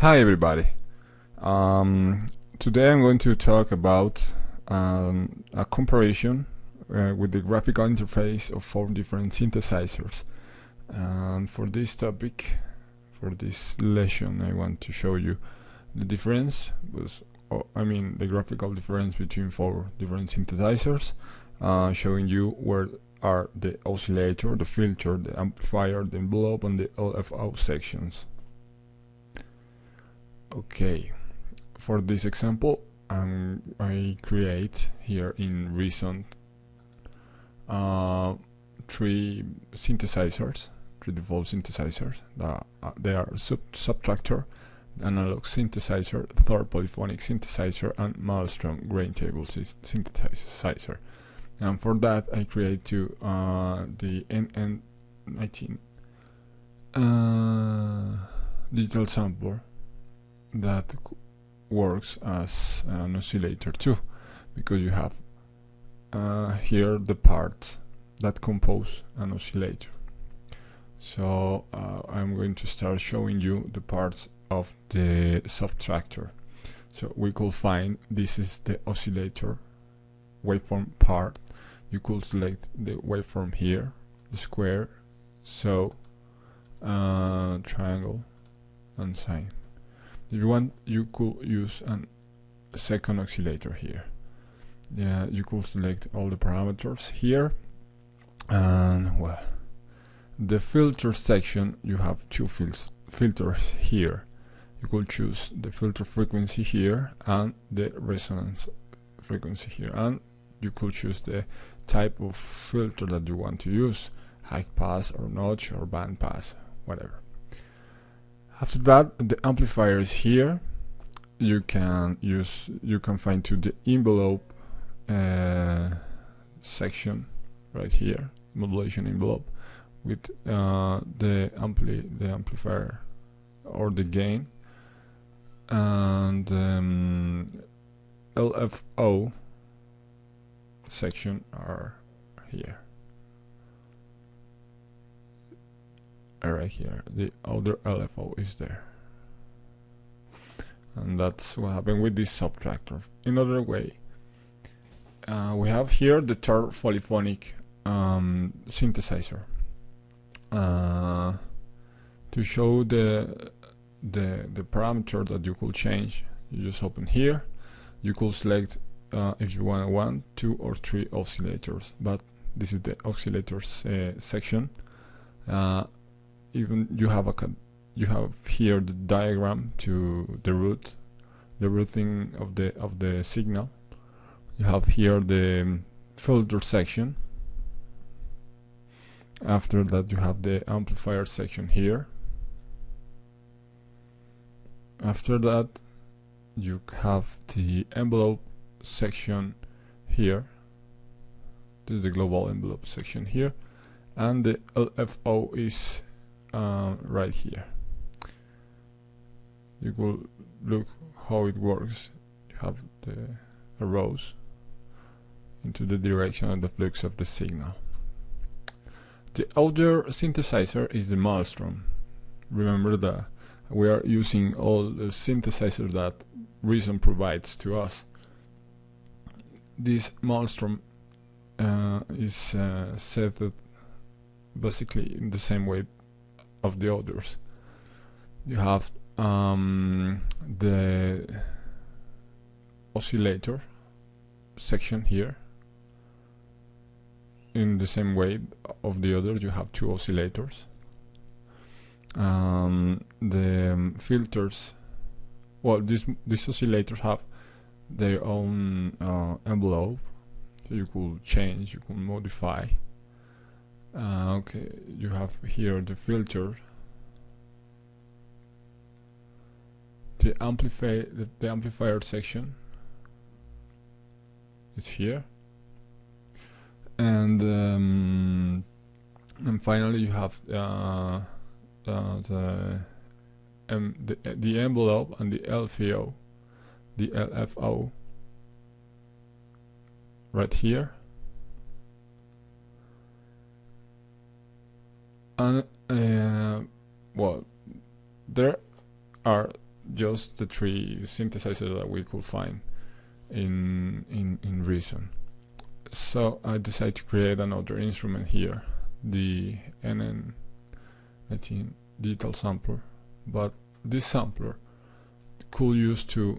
Hi everybody. Um, Today I'm going to talk about a comparison with the graphical interface of 4 different synthesizers. And for this topic, for this lesson, I want to show you the difference, the graphical difference between 4 different synthesizers, showing you where are the oscillator, the filter, the amplifier, the envelope, and the LFO sections. Okay, for this example, I create here in Reason 3 synthesizers, 3 default synthesizers. They are subtractor, analog synthesizer, third polyphonic synthesizer, and Maelstrom grain table synthesizer. And for that, I create the NN19 digital sampler that works as an oscillator too, because you have here the parts that compose an oscillator. So I'm going to start showing you the parts of the subtractor. So we could find this is the oscillator waveform part. You could select the waveform here, the square, so triangle, and sine. If you want, you could use a second oscillator here. Yeah, you could select all the parameters here, and well, the filter section, you have 2 filters here. You could choose the filter frequency here and the resonance frequency here, and you could choose the type of filter that you want to use, high pass or notch or band pass, whatever. After that, the amplifier is here. You can find to the envelope section right here, modulation envelope, with the amplifier or the gain, and LFO section are here. Right here, the other LFO is there, and that's what happened with this subtractor. Another way, we have here the third polyphonic synthesizer. To show the parameter that you could change, you just open here. You could select if you want 1, 2, or 3 oscillators, but this is the oscillators section. Even you have here the diagram to the routing of the signal. You have here the filter section. After that, you have the amplifier section here. After that, you have the envelope section here. This is the global envelope section here, and the LFO is right here. You could look how it works. You have the arrows into the direction of the flux of the signal. The other synthesizer is the Maelstrom. Remember that we are using all the synthesizers that Reason provides to us. This Maelstrom is set basically in the same way of the others. You have the oscillator section here. In the same way of the others, you have 2 oscillators. The filters, well, these oscillators have their own envelope, so you could change, you could modify. Okay, you have here the filter, the amplifier section is here, and finally you have the envelope and the LFO right here. And well, there are just the 3 synthesizers that we could find in Reason. So I decided to create another instrument here, the NN19 digital sampler, but this sampler could use to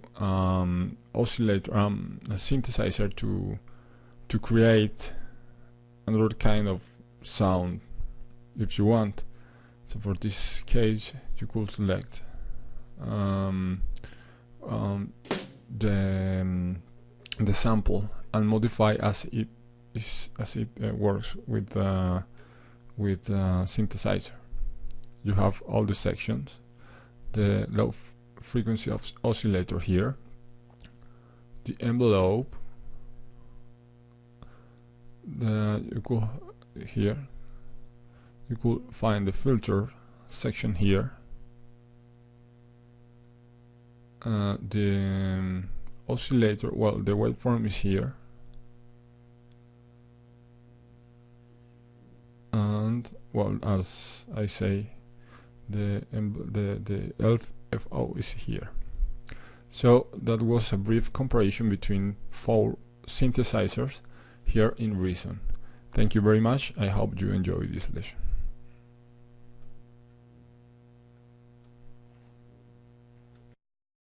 oscillator a synthesizer to create another kind of sound if you want. So for this case you could select the sample and modify as it works with synthesizer. You have all the sections, the low frequency of oscillator here, the envelope, you could find the filter section here, the oscillator, well, the waveform is here, and well, as I say, the LFO is here. So that was a brief comparison between 4 synthesizers here in Reason. Thank you very much. I hope you enjoyed this lesson.